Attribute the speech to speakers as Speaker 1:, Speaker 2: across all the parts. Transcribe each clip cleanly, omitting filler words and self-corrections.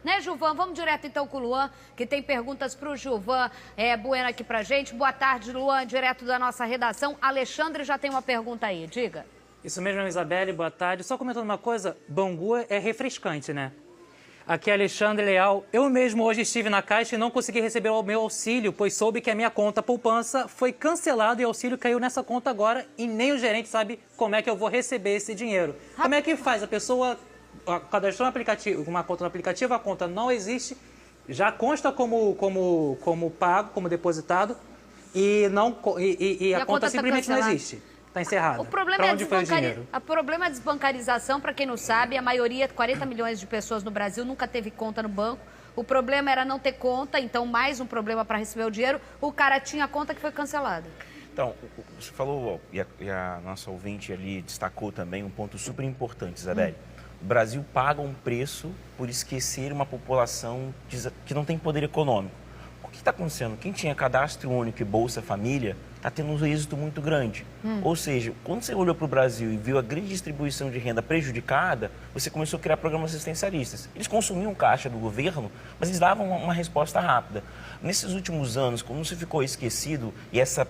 Speaker 1: Né, Gilvan? Vamos direto então com o Luan, que tem perguntas para o Gilvan Bueno aqui pra gente. Boa tarde, Luan, direto da nossa redação. Alexandre já tem uma pergunta aí, diga.
Speaker 2: Isso mesmo, Isabelle, boa tarde. Só comentando uma coisa, Bangu é refrescante, né? Aqui é Alexandre Leal. Eu mesmo hoje estive na Caixa e não consegui receber o meu auxílio, pois soube que a minha conta poupança foi cancelada e o auxílio caiu nessa conta agora e nem o gerente sabe como é que eu vou receber esse dinheiro. Como é que faz? A pessoa cadastrou no aplicativo, uma conta no aplicativo, a conta não existe, já consta como pago, como depositado e a conta simplesmente não existe. Está encerrada.
Speaker 1: O problema é a desbancarização, para quem não sabe, a maioria, 40 milhões de pessoas no Brasil, nunca teve conta no banco. O problema era não ter conta, então mais um problema para receber o dinheiro. O cara tinha conta que foi cancelada.
Speaker 3: Então, você falou, e a nossa ouvinte ali destacou também um ponto super importante, Isabelle. O Brasil paga um preço por esquecer uma população que não tem poder econômico. O que está acontecendo? Quem tinha cadastro único e Bolsa Família está tendo um êxito muito grande. Ou seja, quando você olhou para o Brasil e viu a grande distribuição de renda prejudicada, você começou a criar programas assistencialistas. Eles consumiam caixa do governo, mas eles davam uma resposta rápida. Nesses últimos anos, como você ficou esquecido e essa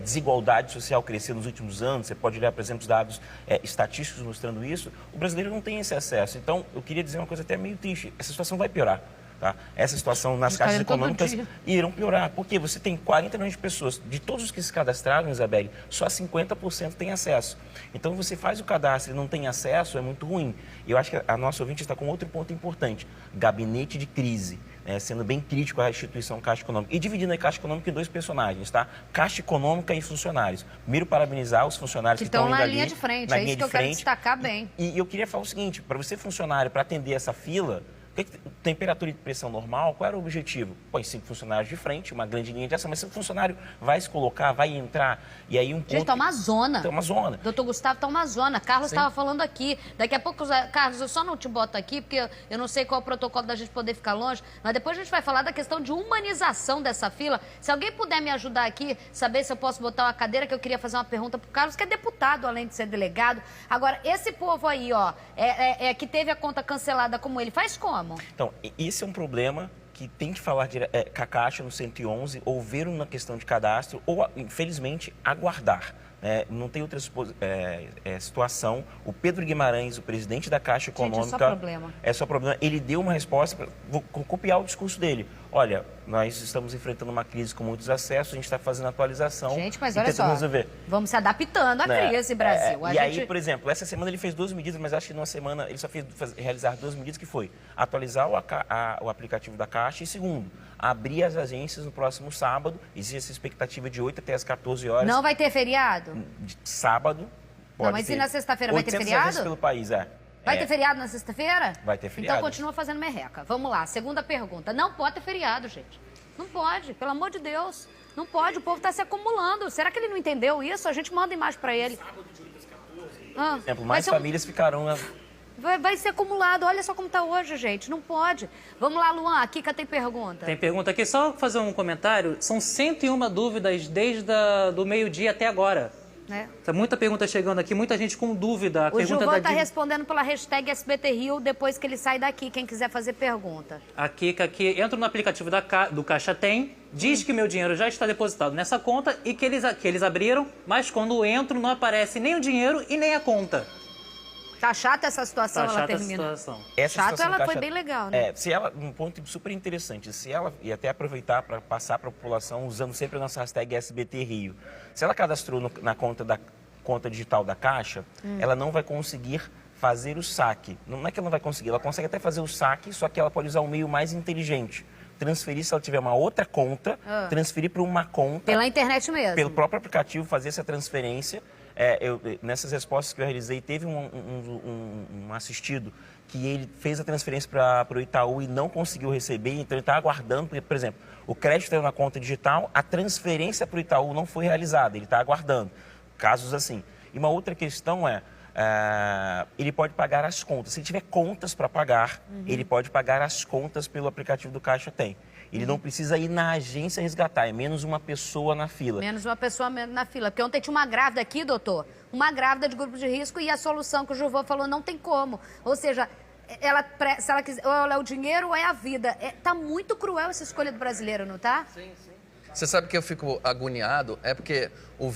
Speaker 3: desigualdade social cresceu nos últimos anos, você pode olhar, por exemplo, os dados estatísticos mostrando isso, o brasileiro não tem esse acesso. Então, eu queria dizer uma coisa até meio triste, essa situação vai piorar. Tá? Essa situação nas caixas econômicas irão piorar, porque você tem 40 milhões de pessoas, de todos os que se cadastraram, Isabelle, só 50% têm acesso. Então, você faz o cadastro e não tem acesso, é muito ruim. E eu acho que a nossa ouvinte está com outro ponto importante, gabinete de crise, sendo bem crítico à instituição Caixa Econômica. E dividindo a Caixa Econômica em dois personagens, tá? Caixa Econômica e funcionários. Primeiro, parabenizar os funcionários que estão
Speaker 1: na linha de frente, é isso que eu quero destacar bem.
Speaker 3: E eu queria falar o seguinte, para você funcionário, para atender essa fila, temperatura e pressão normal, qual era o objetivo? Põe 5 funcionários de frente, uma grande linha de ação, mas se o funcionário vai se colocar, vai entrar, e aí um ponto...
Speaker 1: Gente, tá uma zona.
Speaker 3: Tá uma zona.
Speaker 1: Doutor Gustavo, tá uma zona. Carlos estava falando aqui. Daqui a pouco, Carlos, eu só não te boto aqui, porque eu não sei qual é o protocolo da gente poder ficar longe, mas depois a gente vai falar da questão de humanização dessa fila. Se alguém puder me ajudar aqui, saber se eu posso botar uma cadeira, que eu queria fazer uma pergunta pro Carlos, que é deputado, além de ser delegado. Agora, esse povo aí, ó, que teve a conta cancelada como ele, faz como?
Speaker 3: Então, esse é um problema que tem que falar com a Caixa no 111, ou ver uma questão de cadastro, ou, infelizmente, aguardar. Não tem outra situação. O Pedro Guimarães, o presidente da Caixa Econômica...
Speaker 1: Gente, é só problema.
Speaker 3: É só problema. Ele deu uma resposta, vou copiar o discurso dele. Olha, nós estamos enfrentando uma crise com muitos acessos, a gente está fazendo atualização.
Speaker 1: Gente, mas olha só,
Speaker 3: resolver.
Speaker 1: Vamos se adaptando à crise, Brasil.
Speaker 3: Aí, por exemplo, essa semana ele fez 2 medidas, mas acho que numa semana ele só fez realizar 2 medidas, que foi atualizar o aplicativo da Caixa e, segundo, abrir as agências no próximo sábado. Existe essa expectativa de 8 até as 14 horas.
Speaker 1: Não vai ter feriado?
Speaker 3: De sábado, pode
Speaker 1: Não, mas
Speaker 3: ter.
Speaker 1: e na sexta-feira vai ter feriado?
Speaker 3: agências pelo país,
Speaker 1: Vai ter feriado na sexta-feira?
Speaker 3: Vai ter feriado.
Speaker 1: Então continua fazendo merreca. Vamos lá, segunda pergunta. Não pode ter feriado, gente. Não pode, pelo amor de Deus. Não pode, o povo está se acumulando. Será que ele não entendeu isso? A gente manda imagem para ele.
Speaker 3: Sábado de 8 às 14. Por exemplo, mais famílias ficarão...
Speaker 1: Vai ser acumulado. Olha só como está hoje, gente. Não pode. Vamos lá, Luan. A Kika tem pergunta.
Speaker 2: Tem pergunta aqui. Só fazer um comentário. São 101 dúvidas desde do meio-dia até agora. Tá muita pergunta chegando aqui, muita gente com dúvida.
Speaker 1: O Gilvan está respondendo pela hashtag SBT Rio depois que ele sai daqui, quem quiser fazer pergunta.
Speaker 2: A Kika aqui entra no aplicativo do Caixa Tem, diz que meu dinheiro já está depositado nessa conta e que eles abriram, mas quando entro não aparece nem o dinheiro e nem a conta.
Speaker 1: Tá chata essa situação,
Speaker 2: tá
Speaker 1: ela
Speaker 2: chata
Speaker 1: termina.
Speaker 2: Essa situação.
Speaker 1: Chato, ela foi bem legal, né?
Speaker 3: Um ponto super interessante, se ela, e até aproveitar para passar para a população, usando sempre a nossa hashtag SBT Rio, se ela cadastrou na conta digital da Caixa, ela não vai conseguir fazer o saque. Não é que ela não vai conseguir, ela consegue até fazer o saque, só que ela pode usar um meio mais inteligente. Transferir, se ela tiver uma outra conta, transferir para uma conta...
Speaker 1: Pela internet mesmo.
Speaker 3: Pelo próprio aplicativo, fazer essa transferência. Nessas respostas que eu realizei, teve um assistido que ele fez a transferência para o Itaú e não conseguiu receber, então ele está aguardando, porque, por exemplo, o crédito é na conta digital, a transferência para o Itaú não foi realizada, ele está aguardando. Casos assim. E uma outra questão ele pode pagar as contas. Se ele tiver contas para pagar, ele pode pagar as contas pelo aplicativo do Caixa Tem. Ele não precisa ir na agência resgatar, é menos uma pessoa na fila.
Speaker 1: Menos uma pessoa na fila. Porque ontem tinha uma grávida aqui, doutor, uma grávida de grupo de risco, e a solução que o Gilvan falou não tem como. Ou seja, se ela quiser, ou ela é o dinheiro ou é a vida. Tá muito cruel essa escolha do brasileiro, não tá?
Speaker 4: Sim. Você sabe que eu fico agoniado? É porque o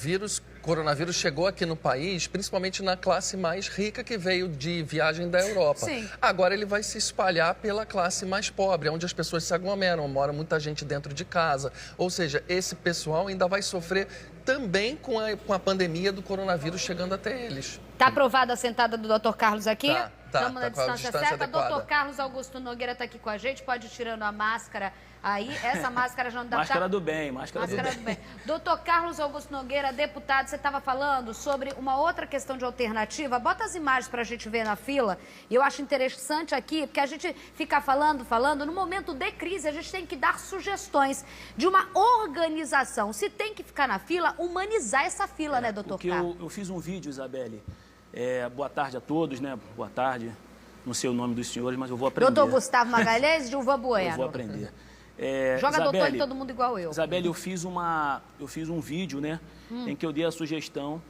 Speaker 4: coronavírus chegou aqui no país, principalmente na classe mais rica que veio de viagem da Europa.
Speaker 1: Sim.
Speaker 4: Agora ele vai se espalhar pela classe mais pobre, onde as pessoas se aglomeram, mora muita gente dentro de casa. Ou seja, esse pessoal ainda vai sofrer também com a pandemia do coronavírus chegando até eles.
Speaker 1: Tá aprovada a sentada do Dr. Carlos aqui?
Speaker 4: Tá,
Speaker 1: Estamos na
Speaker 4: com a
Speaker 1: distância
Speaker 4: distância
Speaker 1: certa.
Speaker 4: adequada.
Speaker 1: Dr. Carlos Augusto Nogueira está aqui com a gente. Pode ir tirando a máscara aí. Essa máscara já não dá...
Speaker 5: Máscara do bem, máscara do bem.
Speaker 1: Dr. Carlos Augusto Nogueira, deputado, você estava falando sobre uma outra questão de alternativa. Bota as imagens para a gente ver na fila. E eu acho interessante aqui, porque a gente fica falando. No momento de crise, a gente tem que dar sugestões de uma organização. Se tem que ficar na fila, humanizar essa fila, né, doutor Carlos?
Speaker 5: Eu fiz um vídeo, Isabelle. Boa tarde a todos, né? Boa tarde. Não sei o nome dos senhores, mas eu vou aprender.
Speaker 1: Doutor Gustavo Magalhães, Gilvan Bueno.
Speaker 5: Eu vou aprender.
Speaker 1: Joga
Speaker 5: Isabelle,
Speaker 1: doutor em todo mundo igual eu.
Speaker 5: Isabelle, eu fiz um vídeo, né? Em que eu dei a sugestão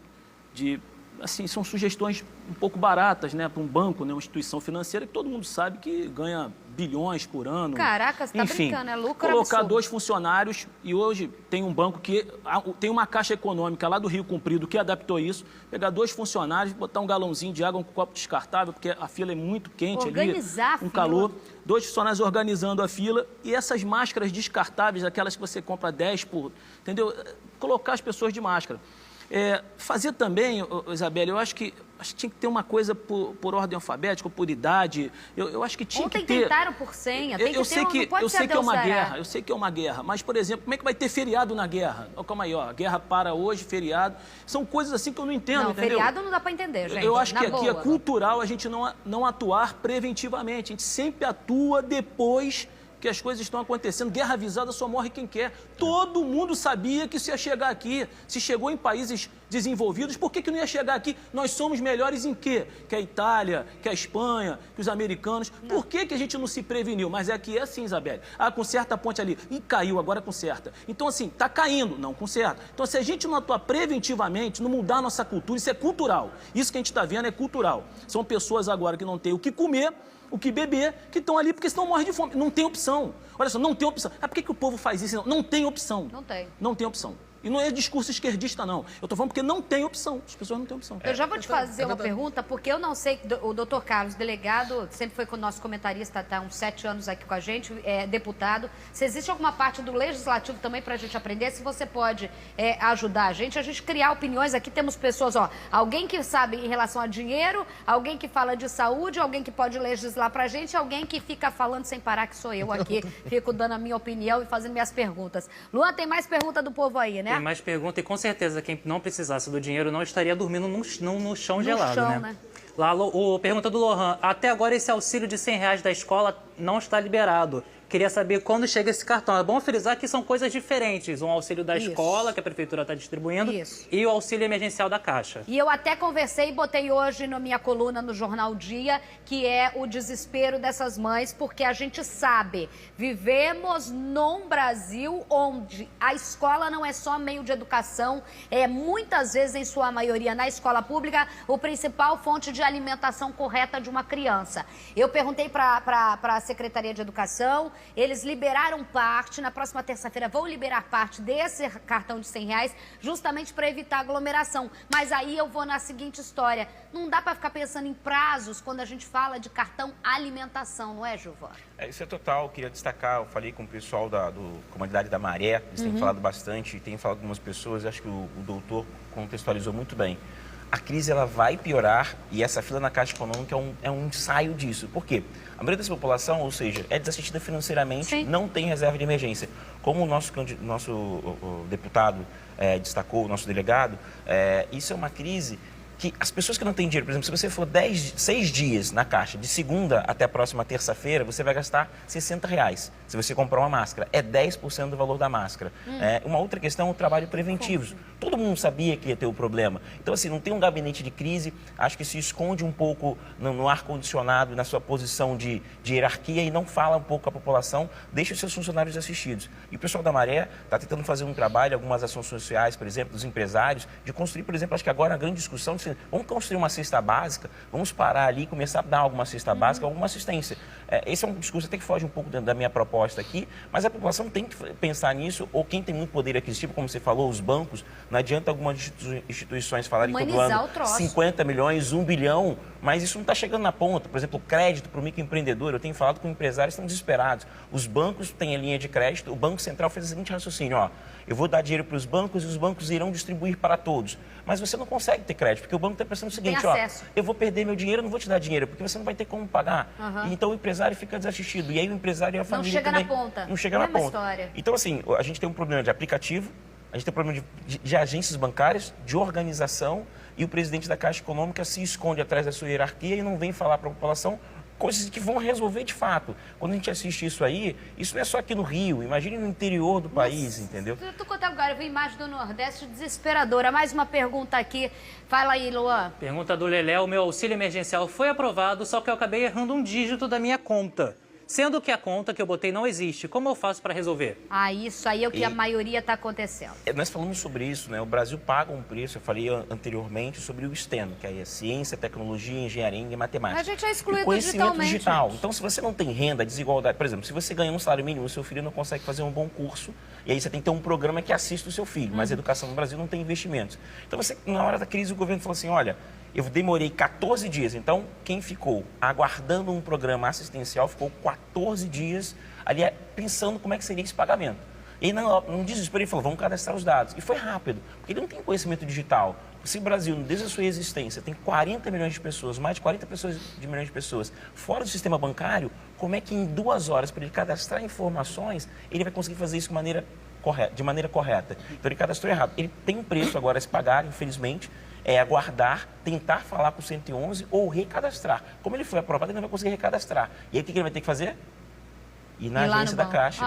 Speaker 5: de... Assim, são sugestões um pouco baratas, né? Para um banco, né? Uma instituição financeira que todo mundo sabe que ganha bilhões por ano.
Speaker 1: Caraca, você tá
Speaker 5: Enfim,
Speaker 1: brincando, é lucro
Speaker 5: colocar
Speaker 1: absurdo.
Speaker 5: 2 funcionários e hoje tem um banco que... Tem uma Caixa Econômica lá do Rio Comprido que adaptou isso. Pegar 2 funcionários, botar um galãozinho de água, um copo descartável, porque a fila é muito quente
Speaker 1: Organizar
Speaker 5: ali.
Speaker 1: a fila.
Speaker 5: Calor. 2 funcionários organizando a fila e essas máscaras descartáveis, aquelas que você compra 10 por... Entendeu? Colocar as pessoas de máscara. Fazer também, Isabelle, eu acho que tinha que ter uma coisa por ordem alfabética, por idade. Eu acho que tinha que ter...
Speaker 1: Ontem tentaram por senha, tem que ter, não pode ser
Speaker 5: eu sei que é uma
Speaker 1: Deus dará.
Speaker 5: guerra, eu sei que é uma guerra, mas, por exemplo, como é que vai ter feriado na guerra? Calma aí, ó, guerra para hoje, feriado. São coisas assim que eu não entendo,
Speaker 1: Não,
Speaker 5: entendeu?
Speaker 1: feriado não dá para entender, gente.
Speaker 5: Eu acho que aqui é
Speaker 1: boa.
Speaker 5: cultural a gente não atuar preventivamente. A gente sempre atua depois que as coisas estão acontecendo. Guerra avisada só morre quem quer. Todo mundo sabia que isso ia chegar aqui. Se chegou em países desenvolvidos, por que não ia chegar aqui? Nós somos melhores em quê? Que a Itália, que a Espanha, que os americanos.
Speaker 1: Não.
Speaker 5: Por que a gente não se preveniu? Mas é que é assim, Isabelle. Conserta a ponte ali. Ih, caiu, agora conserta. Então, assim, tá caindo, não conserta. Então, se a gente não atuar preventivamente, não mudar a nossa cultura, isso é cultural. Isso que a gente está vendo é cultural. São pessoas agora que não têm o que comer, o que beber, que estão ali porque senão morre de fome. Não tem opção. Olha só, não tem opção. Por que o povo faz isso? Não tem opção.
Speaker 1: Não tem.
Speaker 5: Não tem opção. E não é discurso esquerdista, não. Eu tô falando porque não tem opção. As pessoas não têm opção.
Speaker 1: Eu já vou te fazer uma pergunta, porque eu não sei, o doutor Carlos, delegado, sempre foi com o nosso comentarista, está há uns 7 anos aqui com a gente, é deputado. Se existe alguma parte do legislativo também para a gente aprender, se você pode ajudar a gente criar opiniões. Aqui temos pessoas, alguém que sabe em relação a dinheiro, alguém que fala de saúde, alguém que pode legislar para a gente, alguém que fica falando sem parar, que sou eu aqui, fico dando a minha opinião e fazendo minhas perguntas. Luan, tem mais pergunta do povo aí, né?
Speaker 2: Tem mais pergunta e com certeza quem não precisasse do dinheiro não estaria dormindo no chão gelado, né? Lá, pergunta do Lohan, até agora esse auxílio de R$100 da escola não está liberado. Queria saber quando chega esse cartão. É bom frisar que são coisas diferentes. Um auxílio da escola, que a prefeitura está distribuindo, e o auxílio emergencial da Caixa.
Speaker 1: E eu até conversei e botei hoje na minha coluna no Jornal Dia, que é o desespero dessas mães, porque a gente sabe, vivemos num Brasil onde a escola não é só meio de educação, muitas vezes, em sua maioria, na escola pública, o principal fonte de alimentação correta de uma criança. Eu perguntei para a Secretaria de Educação, eles liberaram parte, na próxima terça-feira vão liberar parte desse cartão de R$100, justamente para evitar aglomeração. Mas aí eu vou na seguinte história, não dá para ficar pensando em prazos quando a gente fala de cartão alimentação, não é, Gilvan?
Speaker 3: Isso é total, queria destacar, eu falei com o pessoal da comunidade da Maré, eles têm falado bastante, têm falado com algumas pessoas, acho que o doutor contextualizou muito bem. A crise ela vai piorar e essa fila na Caixa Econômica é um ensaio disso. Por quê? A maioria dessa população, ou seja, é desassistida financeiramente, não tem reserva de emergência. Como o nosso deputado destacou, o nosso delegado, isso é uma crise que as pessoas que não têm dinheiro, por exemplo, se você for 6 dias na Caixa, de segunda até a próxima terça-feira, você vai gastar R$60 se você comprar uma máscara. É 10% do valor da máscara. Uma outra questão é o trabalho preventivo. Todo mundo sabia que ia ter o problema. Então, assim, não tem um gabinete de crise, acho que se esconde um pouco no ar-condicionado, na sua posição de hierarquia e não fala um pouco com a população, deixa os seus funcionários assistidos. E o pessoal da Maré está tentando fazer um trabalho, algumas ações sociais, por exemplo, dos empresários, de construir, por exemplo, acho que agora a grande discussão de precisa. Vamos construir uma cesta básica, vamos parar ali e começar a dar alguma cesta básica, alguma assistência. Esse é um discurso até que foge um pouco da minha proposta aqui, mas a população tem que pensar nisso, ou quem tem muito poder aquisitivo, como você falou, os bancos, não adianta algumas instituições falarem que estão doando 50 milhões, 1 bilhão, mas isso não está chegando na ponta. Por exemplo, o crédito para o microempreendedor, eu tenho falado com empresários que estão desesperados. Os bancos têm a linha de crédito, o Banco Central fez o seguinte raciocínio, ó, eu vou dar dinheiro para os bancos e os bancos irão distribuir para todos. Mas você não consegue ter crédito, porque o banco está pensando o seguinte, ó, eu vou perder meu dinheiro, eu não vou te dar dinheiro, porque você não vai ter como pagar. E então o empresário fica desassistido. E aí o empresário e a família também...
Speaker 1: Não chega na ponta.
Speaker 3: Não chega na ponta.
Speaker 1: História.
Speaker 3: Então, assim, a gente tem um problema de aplicativo, a gente tem um problema de agências bancárias, de organização, e o presidente da Caixa Econômica se esconde atrás da sua hierarquia e não vem falar para a população coisas que vão resolver de fato. Quando a gente assiste isso aí, isso não é só aqui no Rio, imagine no interior do país, entendeu?
Speaker 1: Tu conta agora, eu vi imagem do Nordeste desesperadora. Mais uma pergunta aqui. Fala aí, Luan.
Speaker 2: Pergunta do Lelé, o meu auxílio emergencial foi aprovado, só que eu acabei errando um dígito da minha conta. Sendo que a conta que eu botei não existe, como eu faço para resolver?
Speaker 1: Isso aí é o que a maioria está acontecendo.
Speaker 3: Nós falamos sobre isso, né? O Brasil paga um preço, eu falei anteriormente, sobre o STEM, que aí é ciência, tecnologia, engenharia e matemática.
Speaker 1: A gente é excluído
Speaker 3: e conhecimento digital.
Speaker 1: Gente.
Speaker 3: Então, se você não tem renda, desigualdade... Por exemplo, se você ganha um salário mínimo, o seu filho não consegue fazer um bom curso, e aí você tem que ter um programa que assista o seu filho. Mas a educação no Brasil não tem investimentos. Então, na hora da crise, o governo falou assim, olha... Eu demorei 14 dias, então quem ficou aguardando um programa assistencial ficou 14 dias ali pensando como é que seria esse pagamento. E num desespero ele falou, vamos cadastrar os dados. E foi rápido, porque ele não tem conhecimento digital. Se o Brasil, desde a sua existência, tem 40 milhões de pessoas, mais de 40 milhões de pessoas, fora do sistema bancário, como é que em 2 horas, para ele cadastrar informações, ele vai conseguir fazer isso de maneira correta? Então ele cadastrou errado. Ele tem um preço agora a se pagar, infelizmente, é aguardar, tentar falar com o 111 ou recadastrar. Como ele foi aprovado, ele não vai conseguir recadastrar. E aí o que ele vai ter que fazer? Ir na agência da Caixa.